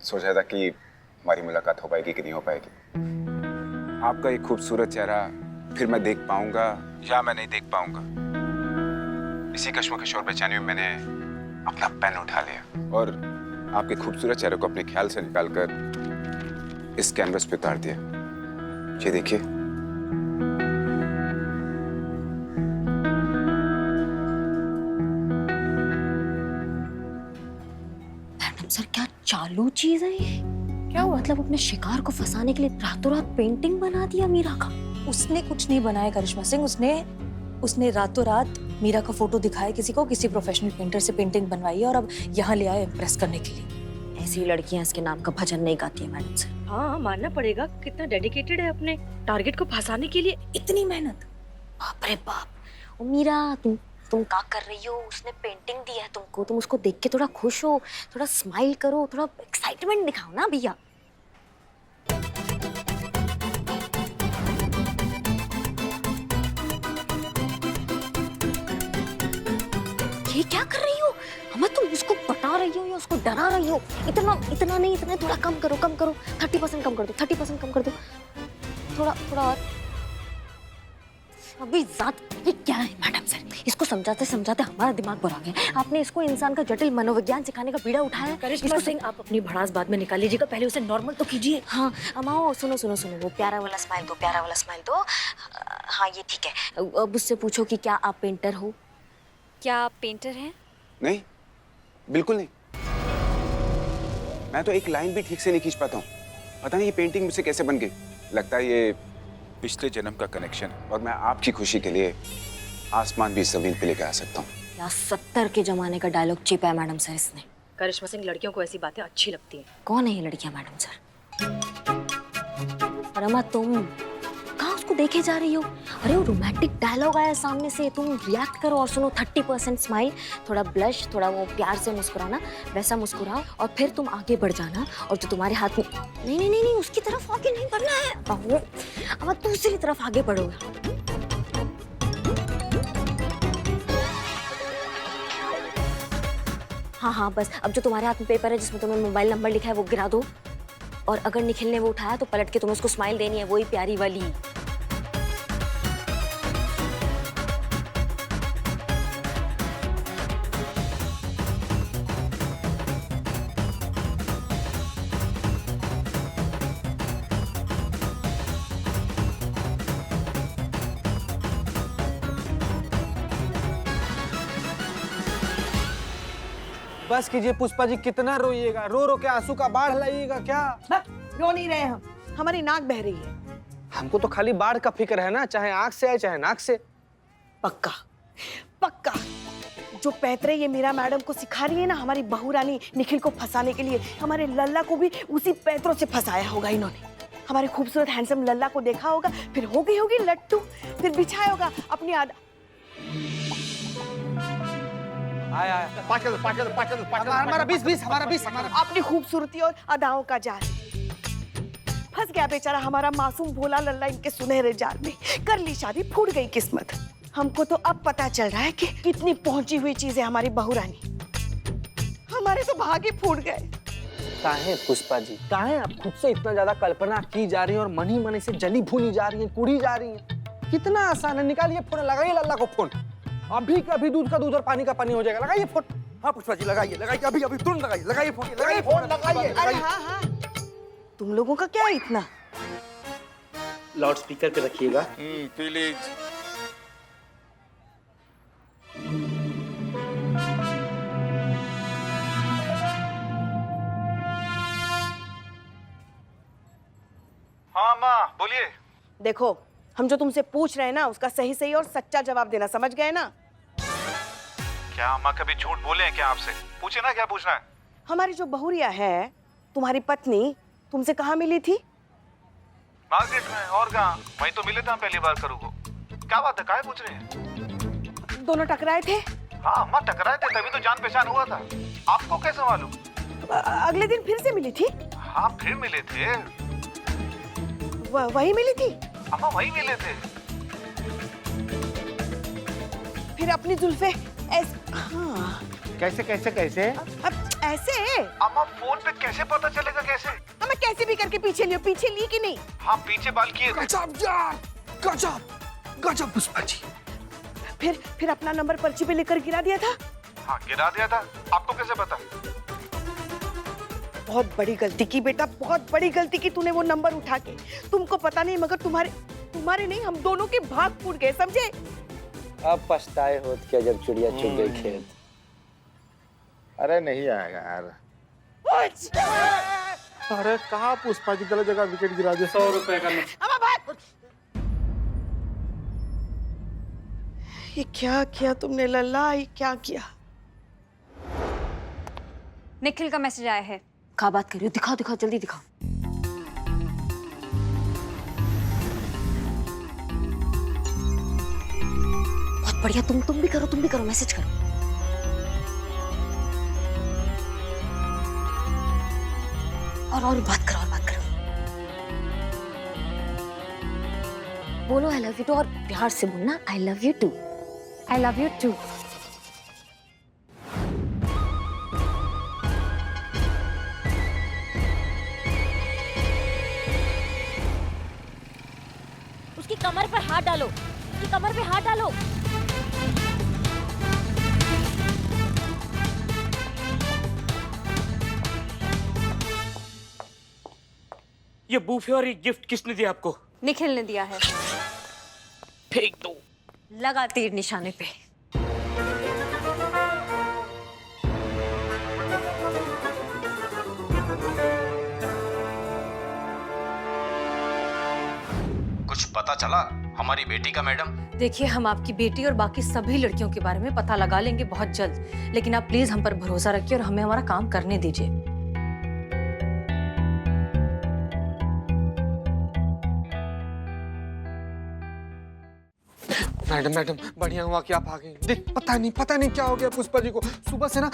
सोचा था कि हमारी मुलाकात हो पाएगी कि नहीं हो पाएगी। आपका एक खूबसूरत चेहरा फिर मैं देख पाऊंगा या मैं नहीं देख पाऊंगा, इसी कश्मकश और बेचैनी में मैंने अपना पेन उठा लिया और आपके खूबसूरत चेहरे को अपने ख्याल से निकालकर इस कैनवस पे उतार दिया। ये देखिए। मैडम सर, क्या चालू चीज है ये? क्या हुआ? मतलब अपने शिकार को फंसाने के लिए रातों रात पेंटिंग बना दिया मीरा का। उसने कुछ नहीं बनाया करिश्मा सिंह, उसने रातों रात मीरा का फोटो दिखाया किसी को, किसी प्रोफेशनल पेंटर से पेंटिंग बनवाई है और अब यहाँ ले आए इम्प्रेस करने के लिए। ऐसी लड़कियां इसके नाम का भजन नहीं गाती है मैडम सर। हाँ, मानना पड़ेगा कितना डेडिकेटेड है अपने टारगेट को फंसाने के लिए, इतनी मेहनत। बाप रे बाप। ओ मीरा, तुम क्या कर रही हो? उसने पेंटिंग दी है तुमको, तुम उसको देख के थोड़ा खुश हो, थोड़ा स्माइल करो, थोड़ा एक्साइटमेंट दिखाओ ना भैया। ये क्या कर रही हो? अम्मा, तुम उसको बता रही हो या उसको डरा रही हो? इतना नहीं, इतना थोड़ा कम करो 30% कम कर दो, 30% कम कर दो, थोड़ा और। अभी ये क्या है मैडम सर? इसको समझाते समझाते हमारा दिमाग भरा गया। आपने इसको इंसान का जटिल मनोविज्ञान सिखाने का बीड़ा उठाया। करिश्मा सिंह, आप अपनी भड़ास बाद में निकाल लीजिएगा, पहले उसे नॉर्मल तो कीजिए। हाँ अम्मा, सुनो, वो प्यारा वाला स्माइल दो। हाँ ये ठीक है। अब उससे पूछो कि क्या आप पेंटर हो? क्या आप पेंटर हैं? नहीं, बिल्कुल नहीं। मैं तो एक लाइन भी ठीक से नहीं खींच पाता हूँ। पता नहीं ये पेंटिंग मुझसे कैसे बन गई। लगता है ये पिछले जन्म का कनेक्शन है और मैं आपकी खुशी के लिए आसमान भी जमीन पे लेकर आ सकता हूँ। या 70 के जमाने का डायलॉग चिपा है मैडम सर इसने। करिश्मा सिंह, लड़कियों को ऐसी बातें अच्छी लगती हैं। कौन है ये लड़कियां मैडम सर? और अम्मा, तुम कहाँ उसको देखे जा रही हो? अरे वो रोमांटिक डायलॉग आया सामने से, तुम रिएक्ट करो और सुनो। 30% स्माइल, थोड़ा ब्लश, थोड़ा वो प्यार से मुस्कुराना, वैसा मुस्कुराओ और फिर तुम आगे बढ़ जाना। और जो तुम्हारे हाथ में नहीं, उसकी तरफ आगे नहीं बढ़ना है। अब दूसरी तरफ आगे बढ़ोगे। हाँ बस। अब जो तुम्हारे हाथ में पेपर है जिसमें तुम्हें मोबाइल नंबर लिखा है वो गिरा दो। और अगर निखिल ने वो उठाया तो पलट के तुम्हें उसको स्माइल देनी है, वही प्यारी वाली। बस कीजिए पुष्पा जी, कितना रोइएगा? रो रो के आंसू का बाढ़ लाइएगा क्या? रो नहीं रहे हम, हमारी नाक बह रही है। हमको तो खाली बाढ़ का फिक्र है ना, चाहे आंख से आए चाहे नाक से। पक्का जो पैतरे ये मीरा मैडम को सिखा रही है ना हमारी बहू रानी निखिल को फंसाने के लिए, हमारे लल्ला को भी उसी पैतरों से फंसाया होगा इन्होंने। हमारे खूबसूरत हैंडसम लल्ला को देखा होगा, फिर हो गई होगी लट्टू, फिर बिछाया होगा अपनी हमारा 20 अपनी खूबसूरती और अदाओं का जाल। फंस गया बेचारा हमारा मासूम भोला लल्ला इनके सुनहरे जाल में। कर ली शादी, फूट गई किस्मत। हमको तो अब पता चल रहा है कि कितनी पहुंची हुई चीज है हमारी बहू रानी। हमारे तो भाग ही फूट गए। काहे पुष्पा जी, काहे आप खुद से इतना ज्यादा कल्पना की जा रही है और मन ही मन से जली भूनी जा रही है, कुड़ी जा रही है? कितना आसान है, निकालिए फोन, लगाइए लल्ला को फोन। अभी कभी दूध का दूध और पानी का पानी हो जाएगा। लगाइए फोन। हाँ पुष्पा जी, लगाइए अभी तुरंत लगाइए फोन, लगाइए। अरे हाँ, तुम लोगों का क्या इतना? लाउड स्पीकर पे रखिएगा। प्लीज। हाँ माँ, बोलिए। देखो, हम जो तुमसे पूछ रहे हैं ना उसका सही और सच्चा जवाब देना, समझ गए ना? क्या माँ कभी झूठ बोले हैं क्या आपसे? पूछे ना क्या पूछना है। हमारी जो बहुरिया है, तुम्हारी पत्नी, तुमसे कहाँ मिली थी? मार्केट में, और कहाँ? वहीं तो मिले थे हम पहली बार करूँ को। क्या बात है, काहे पूछ रहे हैं? दोनों टकराए थे? हाँ माँ, टकराए थे तभी तो जान पहचान हुआ था। आपको कैसे मालूम? अगले दिन फिर से मिली थी? हाँ फिर मिले थे। वही मिली थी? अम्मा वही मिले थे। फिर अपनी जुल्फे हाँ। कैसे? अब ऐसे अम्मा फोन पे कैसे पता चलेगा कैसे? हमें कैसे भी करके पीछे लियो, पीछे ली कि नहीं? हाँ पीछे बाल किए थे। गजब यार, गजब गजब पुष्पा जी। फिर अपना नंबर पर्ची पे लेकर गिरा दिया था। हाँ गिरा दिया था। आपको कैसे पता? बहुत बड़ी गलती की बेटा, बहुत बड़ी गलती की तूने वो नंबर उठा के। तुमको पता नहीं मगर तुम्हारे नहीं, हम दोनों के भाग फूट गए, समझे? अब पछताए होत क्या जब चिड़िया चुग गई खेत। अरे नहीं आएगा यार। अरे कहाँ पुष्पा जी गलत जगह विकेट गिरा दिया। 100 रुपए का अम्मा भाग। ये क्या किया तुमने लल्ला, ये क्या किया? निखिल का मैसेज आया है। क्या बात कर रही हो? दिखाओ दिखाओ, जल्दी दिखाओ। बहुत बढ़िया, तुम भी करो, मैसेज करो। और बात करो। बोलो आई लव यू टू, और प्यार से बोलना I love you too. I love you too. उसकी कमर पर हाथ डालो, उसकी कमर पे हाथ डालो। ये बूफे और ये गिफ्ट किसने दिया आपको? निखिल ने दिया है। फेंक दो। लगा तीर निशाने पे। कुछ पता चला हमारी बेटी का मैडम? देखिए, हम आपकी बेटी और बाकी सभी लड़कियों के बारे में पता लगा लेंगे बहुत जल्द, लेकिन आप प्लीज हम पर भरोसा रखिए और हमें हमारा काम करने दीजिए। मैडम बढ़िया हुआ कि आप आ गए। देख पता नहीं क्या हो गया पुष्पा जी को। सुबह से ना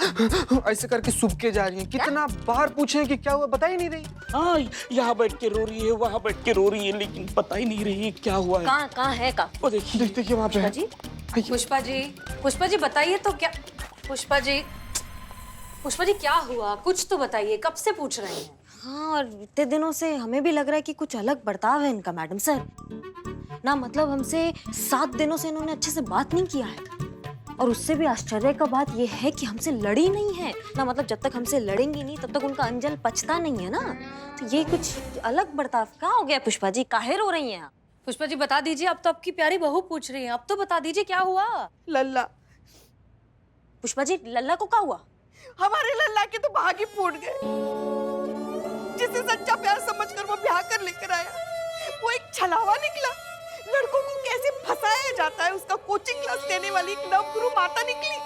ऐसे करके सूबके जा रही हैं। कितना बार पूछे कि क्या हुआ, बता ही नहीं रही। हाँ, यहाँ बैठ के रो रही है, वहाँ बैठ के रो रही है, लेकिन पता ही नहीं रही क्या हुआ है। कहाँ है? वो देखिए देखिए वहाँ पे। पुष्पा जी बताइए तो क्या। पुष्पा जी क्या हुआ, कुछ तो बताइए, कब से पूछ रहे हैं। हाँ, और इतने दिनों से हमें भी लग रहा है कि कुछ अलग बर्ताव है इनका मैडम सर। ना मतलब हमसे 7 दिनों से इन्होंने अच्छे से बात नहीं किया है, और उससे भी आश्चर्य का बात यह है कि हमसे लड़ी नहीं है ना। मतलब जब तक हमसे लड़ेंगी नहीं तब तक उनका अंजल पचता नहीं है ना। तो ये कुछ अलग बर्ताव क्या हो गया? पुष्पा जी काहे रो रही हैं आप? पुष्पा जी बता दीजिए, अब तो आपकी प्यारी बहू पूछ रही है, अब तो बता दीजिए क्या हुआ। लल्ला। पुष्पा जी लल्ला को क्या हुआ? हमारे लल्ला के तो भाग ही फूट गए। जिसे सच्चा प्यार समझकर वो ब्याह कर लेकर आया, वो एक छलावा निकला। लड़कों को कैसे फंसाया जाता है उसका कोचिंग क्लास लेने वाली एक नवगुरु माता निकली।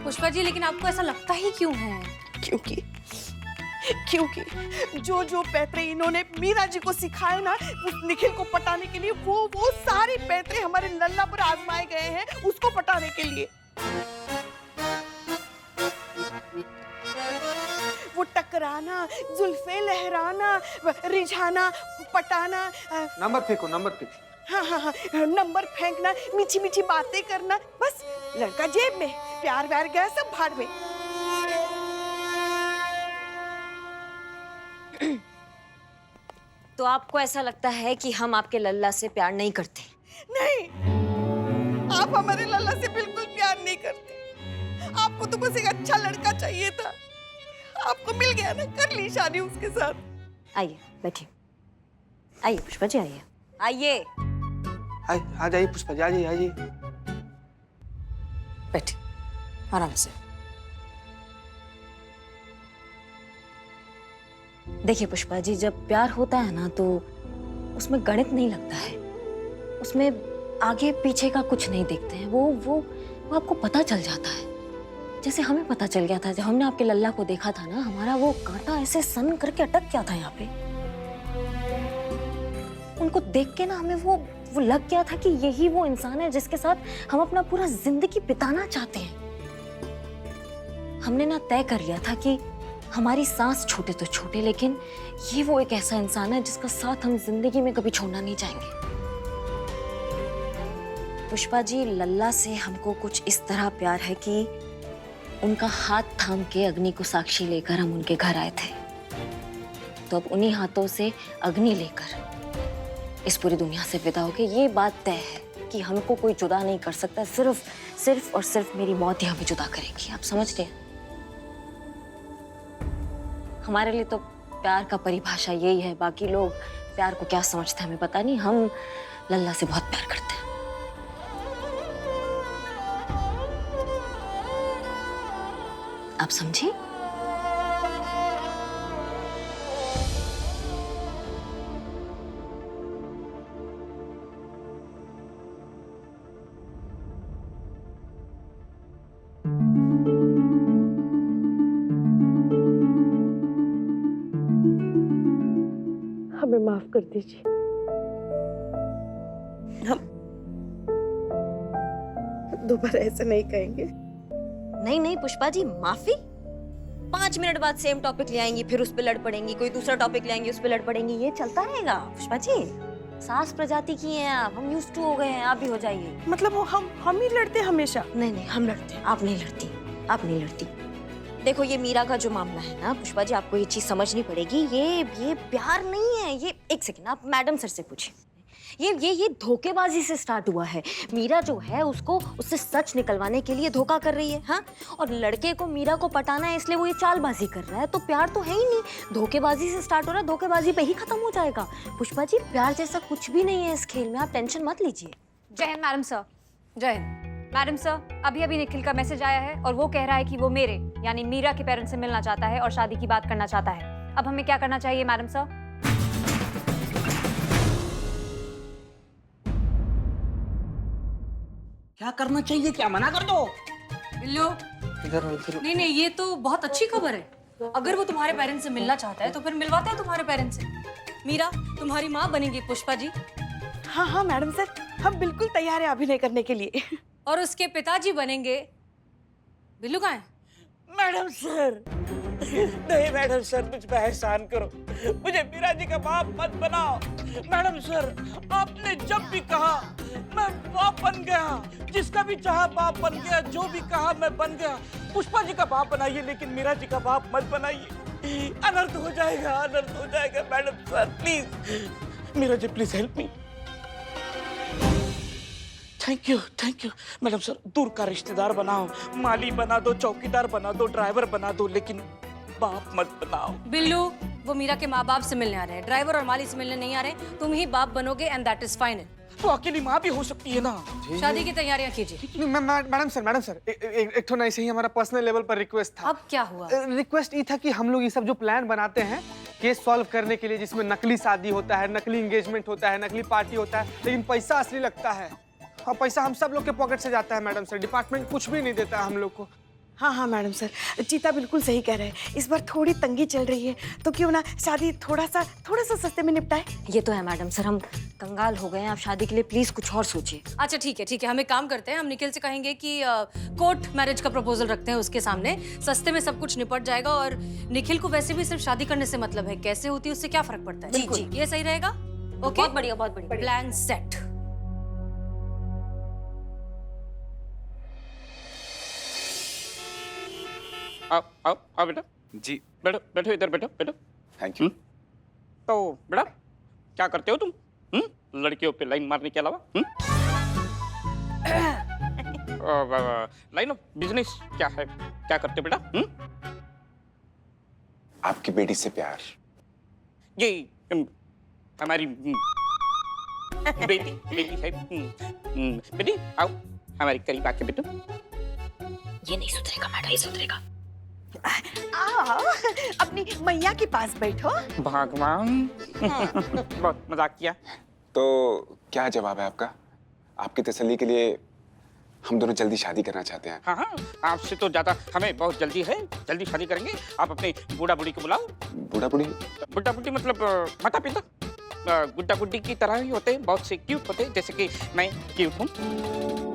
पुष्पा जी, लेकिन आपको ऐसा लगता ही क्यों है? क्योंकि जो पैतरे इन्होंने मीरा जी को सिखाए ना उस निखिल को पटाने के लिए, वो सारे पैतरे हमारे लल्ला पर आजमाए गए हैं उसको पटाने के लिए। वो टकराना, जुल्फे लहराना, रिझाना, पटाना, नंबर फेंको। हाँ, नंबर फेंकना, मीठी मीठी बातें करना, बस लड़का जेब में, प्यार व्यार गया सब भाड़ में। तो आपको ऐसा लगता है कि हम आपके लल्ला से प्यार नहीं करते? नहीं, आप हमारे लल्ला से बिल्कुल प्यार नहीं करते। आपको तो बस एक अच्छा लड़का चाहिए था, आपको मिल गया ना, कर ली शादी उसके साथ। आइए बैठिए, आइए पुष्पा जी, आइए। आ जाइए पुष्पा जी, आइए। बैठिए आराम से। देखिए पुष्पा जी, जब प्यार होता है ना तो उसमें गणित नहीं लगता है, उसमें आगे पीछे का कुछ नहीं देखते हैं। वो आपको पता चल जाता है, जैसे हमें पता चल गया था जब हमने आपके लल्ला को देखा था ना। हमारा वो कांटा ऐसे सन करके अटक गया था यहाँ पे। उनको देख के ना हमें वो लग गया था कि यही वो इंसान है जिसके साथ हम अपना पूरा जिंदगी बिताना चाहते हैं। हमने ना तय कर लिया था कि हमारी सांस छोटे तो छोटे, लेकिन ये वो एक ऐसा इंसान है जिसका साथ हम जिंदगी में कभी छोड़ना नहीं चाहेंगे। पुष्पा जी, लल्ला से हमको कुछ इस तरह प्यार है कि उनका हाथ थाम के अग्नि को साक्षी लेकर हम उनके घर आए थे। तो अब उन्हीं हाथों से अग्नि लेकर इस पूरी दुनिया से विदा हो गए। ये बात तय है कि हमको कोई जुदा नहीं कर सकता। सिर्फ और सिर्फ मेरी मौत ही हमें जुदा करेगी। आप समझ रहे हैं? हमारे लिए तो प्यार का परिभाषा यही है। बाकी लोग प्यार को क्या समझते हैं हमें पता नहीं। हम लल्ला से बहुत प्यार करते हैं। आप समझे? हमें माफ कर दीजिए। हम दोबारा ऐसे नहीं कहेंगे। नहीं नहीं पुष्पा जी, माफी? 5 मिनट बाद सेम टॉपिक ले आएंगी, फिर उस पे लड़ पड़ेंगी। कोई दूसरा टॉपिक ले आएंगी, उस पे लड़ पड़ेंगी। ये चलता रहेगा पुष्पा जी। सास प्रजाति की हैं आप, हम यूज्ड टू हो गए हैं। आप भी हो जाइए। मतलब वो हम ही लड़ते हमेशा? नहीं नहीं, हम लड़ते हैं। आप नहीं लड़ती, आप नहीं लड़ती। देखो ये मीरा का जो मामला है ना पुष्पा जी, आपको ये चीज समझनी पड़ेगी। ये प्यार नहीं है। ये एक सेकंड, आप मैडम सर से पूछिए। ये धोखेबाजी से स्टार्ट हुआ है। मीरा जो है उसको उससे सच निकलवाने के लिए धोखा कर रही है। हाँ, और लड़के को मीरा को पटाना है इसलिए वो ये चालबाजी कर रहा है। तो प्यार तो है ही नहीं। धोखेबाजी से स्टार्ट हो रहा है, धोखेबाजी पे ही खत्म हो जाएगा। पुष्पा जी, प्यार जैसा कुछ भी नहीं है इस खेल में। आप टेंशन मत लीजिए। जय हिंद मैडम सर। जय हिंद मैडम सर। अभी निखिल का मैसेज आया है और वो कह रहा है कि वो मेरे यानी मीरा के पेरेंट्स से मिलना चाहता है और शादी की बात करना चाहता है। अब हमें क्या करना चाहिए मैडम सर? क्या करना चाहिए? क्या मना कर दो? बिल्लू, नहीं नहीं, ये तो बहुत अच्छी खबर है। अगर वो तुम्हारे पेरेंट्स से मिलना चाहता है तो फिर मिलवाते हैं तुम्हारे पेरेंट्स से। मीरा तुम्हारी माँ बनेगी पुष्पा जी। हाँ हाँ मैडम सर, हम बिल्कुल तैयार हैं अभिनय करने के लिए। और उसके पिताजी बनेंगे। बिल्लू कहाँ है? मैडम सर, नहीं मैडम सर, मुझ पे एहसान करो। मुझे मीरा जी का बाप मत बनाओ। मैडम सर, आपने जब भी कहा मैं बाप बन गया। जिसका भी चाहा बाप बन गया। जो भी कहा मैं बन गया। पुष्पा जी का बाप बनाइए लेकिन मीरा जी का बाप मत बनाइए। अनर्थ हो जाएगा, अनर्थ हो जाएगा। Madam sir please, Meera ji please help me. Thank you madam sir. दूर का रिश्तेदार बनाओ, माली बना दो, चौकीदार बना दो, ड्राइवर बना दो, लेकिन बाप मत बनाओ। बिल्लू, वो मीरा के माँ बाप से मिलने आ रहे हैं। ड्राइवर और माली से मिलने नहीं आ रहे। तुम ही बाप बनोगे एंड दैट इज फाइनल। वो अकेली माँ भी हो सकती है ना। शादी की तैयारियां कीजिए। मैडम सर, एक तो नहीं सही, हमारा पर्सनल लेवल पर रिक्वेस्ट था। अब क्या हुआ? रिक्वेस्ट ये था कि हम लोग ये सब जो प्लान बनाते हैं केस सॉल्व करने के लिए, जिसमें नकली शादी होता है, नकली एंगेजमेंट होता है, नकली पार्टी होता है, लेकिन पैसा असली लगता है। और पैसा हम सब लोग के पॉकेट से जाता है मैडम सर। डिपार्टमेंट कुछ भी नहीं देता हम लोग को। हाँ हाँ मैडम सर, चीता बिल्कुल सही कह रहे हैं। इस बार थोड़ी तंगी चल रही है तो क्यों ना शादी थोड़ा सा सस्ते में निपटाए। ये तो है मैडम सर, हम कंगाल हो गए हैं। आप शादी के लिए प्लीज कुछ और सोचिए। अच्छा ठीक है, हम एक काम करते हैं। हम निखिल से कहेंगे कि कोर्ट मैरिज का प्रपोजल रखते हैं उसके सामने। सस्ते में सब कुछ निपट जाएगा। और निखिल को वैसे भी सिर्फ शादी करने से मतलब है, कैसे होती है उससे क्या फर्क पड़ता है। जी, जी। ये सही रहेगा। ओके, बहुत बढ़िया, बहुत बढ़िया। Plan set. आओ बेटा। जी बैठो बैठो, इधर बैठो बैठो। Thank you. तो बेटा क्या करते हो तुम? लड़कियों पे लाइन मारने के अलावा? लाइन ऑफ बिजनेस क्या है? क्या करते हो बेटा? आपकी बेटी से प्यार। ये हमारी बेटी है। बेटी आओ हमारे करीब आके बेटो। ये नहीं सुधरेगा मैडम, ये सुधरेगा। आओ अपनी मैया के पास बैठो। भगवान बहुत मजाक किया। तो क्या जवाब है आपका? आपकी तसल्ली के लिए हम दोनों जल्दी शादी करना चाहते हैं। हाँ, आपसे तो ज्यादा हमें बहुत जल्दी है। जल्दी शादी करेंगे। आप अपने बूढ़ा बूढ़ी को बुलाओ। बूढ़ा बूढ़ी? बूढ़ा बूढ़ी मतलब माता पिता। गुड्डा गुड्डी की तरह ही होते हैं, बहुत से क्यूट होते हैं, जैसे कि मैं क्यूट हूँ।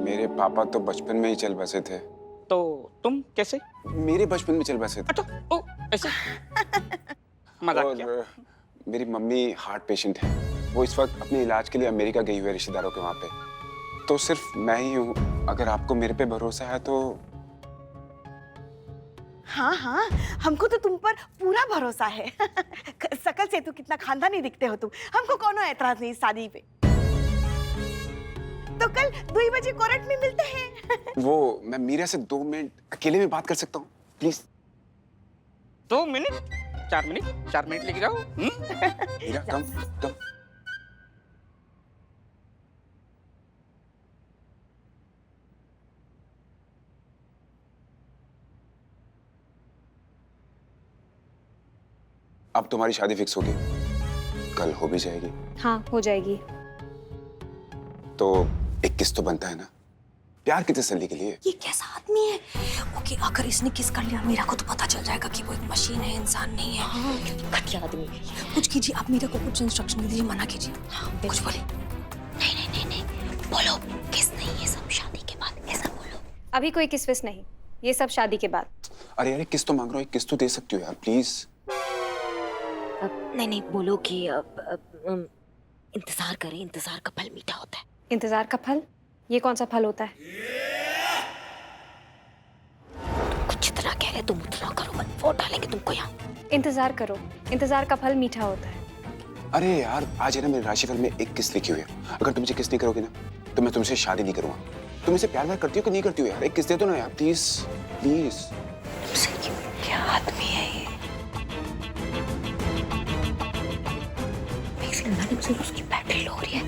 मेरे पापा तो बचपन में ही चल बसे थे। तो तुम कैसे? मेरे बचपन में चल बसे थे। अच्छा, ओ ऐसे मजाक किया। और मेरी मम्मी हार्ट पेशेंट है। वो इस वक्त अपने इलाज के लिए अमेरिका गई हुई है रिश्तेदारों के वहाँ पे। तो सिर्फ मैं ही हूँ। अगर आपको मेरे पे भरोसा है तो। हाँ हाँ, हमको तो तुम पर पूरा भरोसा है। शकल से तो कितना खानदानी दिखते हो तुम। हमको कोनो एतराज नहीं शादी पे। तो कल 2 बजे कोर्ट में मिलते हैं। वो मैं मीरा से 2 मिनट अकेले में बात कर सकता हूँ प्लीज? 2 मिनट, 4 मिनट, 4 मिनट लेके जाओ। मीरा कम कम। अब तुम्हारी शादी फिक्स होगी, कल हो भी जाएगी। हाँ, हो जाएगी। तो एक किस तो बनता है ना, प्यार की तसल्ली के लिए। ये कैसा आदमी है? ओके, अगर इसने किस कर लिया मीरा को तो पता चल जाएगा कि वो एक मशीन है, इंसान नहीं है। हाँ, घटिया आदमी है ये। कुछ कीजिए, आप मीरा को कुछ इंस्ट्रक्शन दीजिए, मना कीजिए। कुछ बोले। नहीं नहीं नहीं नहीं, बोलो किस नहीं, ये सब शादी के बाद, ऐसा बोलो। अभी कोई किस विस नहीं, ये सब शादी के बाद। अरे अरे किस तो मांग रहा हूँ, एक किस तो दे सकती हो यार प्लीज। नहीं नहीं, बोलो कि इंतजार करें, इंतजार का फल मीठा होता है। इंतजार का फल? ये कौन सा फल होता है? तुमको जितना कह रहे तुम उतना करो, वोट डालेंगे तुमको यहाँ। इंतजार करो, इंतजार का फल मीठा होता है। अरे यार आज है ना मेरे राशिफल में एक किस लिखी हुई है, अगर तुम मुझे किस नहीं करोगे ना तो मैं तुमसे शादी नहीं करूंगा। तुम इसे प्यार व्यार करती हो कि नहीं करती हो यार? एक किस दे दो ना यार प्लीज प्लीज। क्या आदमी है ये? मैडम से उसकी बैटरी लो हो रही है।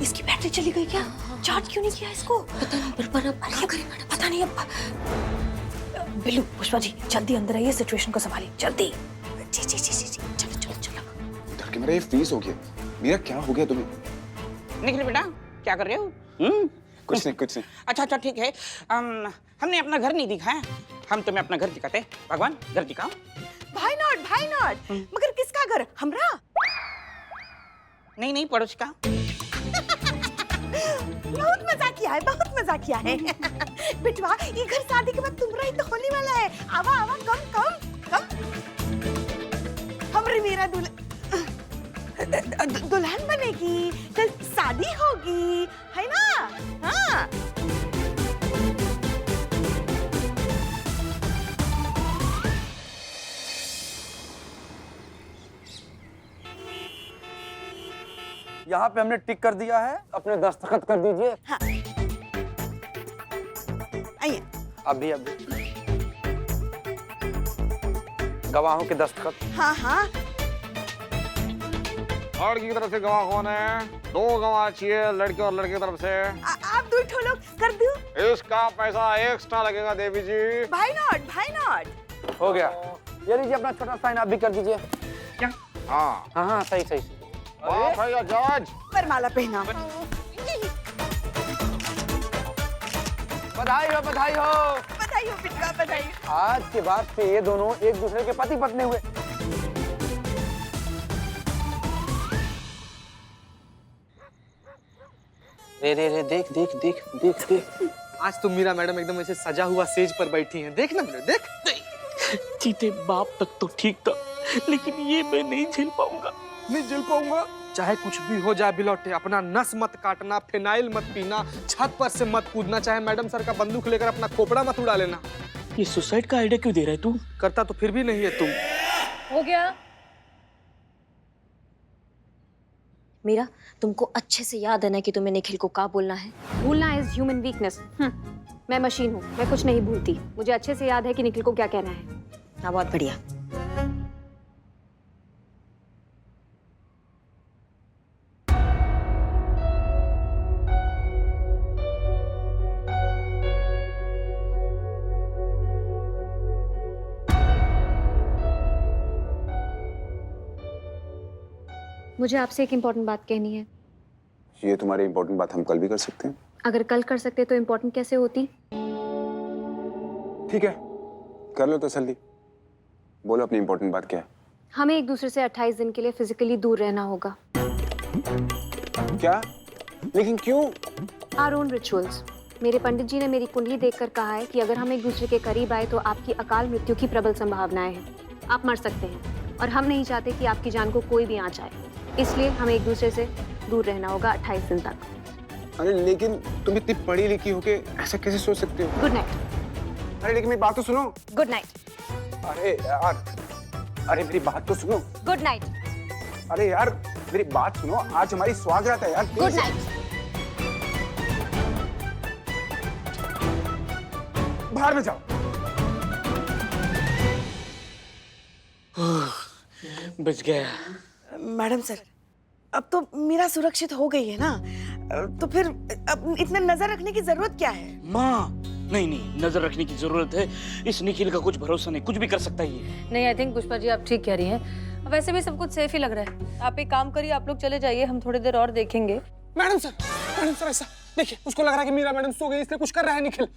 इसकी बैटरी चली गई क्या? चार्ज क्यों नहीं किया इसको? पता नहीं, पर अब क्या करें मैडम? पता नहीं अब। बिल्लू, पुष्पा जी जल्दी अंदर आइए, सिचुएशन को संभालिए जल्दी। जी जी जी जी जी, चलो चलो चलो। डर के मेरा ये फ्रीज हो गया। मीरा क्या हो गया तुम्हें? निखिल बेटा, क्या कर रहे हो? कुछ नहीं कुछ नहीं। अच्छा अच्छा ठीक है। हमने अपना घर नहीं दिखाया, हम तुम्हें अपना घर दिखाते। भगवान घर दिखाओ। भाई नॉट, मगर किसका घर? हमरा? नहीं नहीं, पड़ोस का। बहुत मजाकिया है, बहुत मजाकिया है। बिटवा, ये घर शादी के बाद तुम्हारा ही तो होने वाला है। आवा आवा, कम कम कम। हमरे मेरा दुल्हन बनेगी, कल शादी होगी, है ना? हाँ। यहाँ पे हमने टिक कर दिया है, अपने दस्तखत कर दीजिए। हाँ। आइए। अभी अभी गवाहों के दस्तखत। हाँ हाँ। लड़की की तरफ से गवाह कौन है? 2 गवाह चाहिए, लड़के और लड़के की तरफ से। आप 2 लोग कर दो। इसका पैसा एक्स्ट्रा लगेगा देवी जी। भाई नॉट। हो गया, ये लीजिए अपना छोटा साइन आप भी कर दीजिए। क्या? हाँ हाँ हाँ, सही सही। वाह भैया जज। वरमाला पहना। बधाई हो बधाई हो। बधाई हो बिटवा, बधाई। आज के बाद से ये दोनों एक दूसरे के पति पत्नी हुए। रे रे रे, देख देख देख देख देख। आज तो मीरा मैडम एकदम ऐसे सजा हुआ सेज पर बैठी हैं। देख ना मेरे, देख। जीते बाप तक तो ठीक था, लेकिन ये मैं नहीं झेल पाऊंगा। नहीं झेल पाऊंगा। चाहे कुछ भी हो जाए बिलौटे, अपना नस मत काटना, फिनाइल मत पीना, छत पर से मत कूदना, चाहे मैडम सर का बंदूक लेकर अपना खोपड़ा मत उड़ा लेना। ये सुसाइड का आइडिया क्यों दे रहा है तू? करता तो फिर भी नहीं है तुम। हो गया। मीरा, तुमको अच्छे से याद है ना कि तुम्हें निखिल को क्या बोलना है? भूलना इज ह्यूमन वीकनेस। मैं मशीन हूँ, मैं कुछ नहीं भूलती। मुझे अच्छे से याद है कि निखिल को क्या कहना है। हाँ, बहुत बढ़िया। मुझे आपसे एक इम्पोर्टेंट बात कहनी है। ये तुम्हारी इम्पोर्टेंट बात हम कल भी कर सकते हैं। अगर कल कर सकते तो इम्पोर्टेंट कैसे होती? ठीक है, कर लो तसल्ली। बोलो अपनी इम्पोर्टेंट बात क्या है? हमें एक दूसरे से 28 दिन के लिए फिजिकली दूर रहना होगा। क्या? लेकिन क्यों? Our own rituals. मेरे पंडित जी ने मेरी कुंडली देखकर कहा है कि अगर हम एक दूसरे के करीब आए तो आपकी अकाल मृत्यु की प्रबल संभावनाएं हैं। आप मर सकते हैं और हम नहीं चाहते कि आपकी जान को कोई भी आँच आए, इसलिए हमें एक दूसरे से दूर रहना होगा 28 दिन तक। अरे लेकिन तुम इतनी पढ़ी लिखी हो के ऐसा कैसे सोच सकते हो? Good night. अरे लेकिन मेरी बात तो सुनो। Good night. अरे यार, अरे मेरी बात तो सुनो। Good night. अरे यार मेरी बात सुनो, आज हमारी स्वागत है यार। Good night. बाहर में जाओ। बच गया। मैडम सर, अब तो मीरा सुरक्षित हो गई है ना, तो फिर अब इतना नजर रखने की जरूरत क्या है? माँ, नहीं, नजर रखने की जरूरत है। इस निखिल का कुछ भरोसा नहीं, कुछ भी कर सकता है ये। नहीं, आई थिंक पुष्पा जी आप ठीक कह रही हैं। वैसे भी सब कुछ सेफ ही लग रहा है। आप एक काम करिए, आप लोग चले जाइए, हम थोड़ी देर और देखेंगे। मैडम सर ऐसा देखिए, उसको लग रहा है कि मीरा मैडम सो गई, इसलिए कुछ कर रहा है निखिल।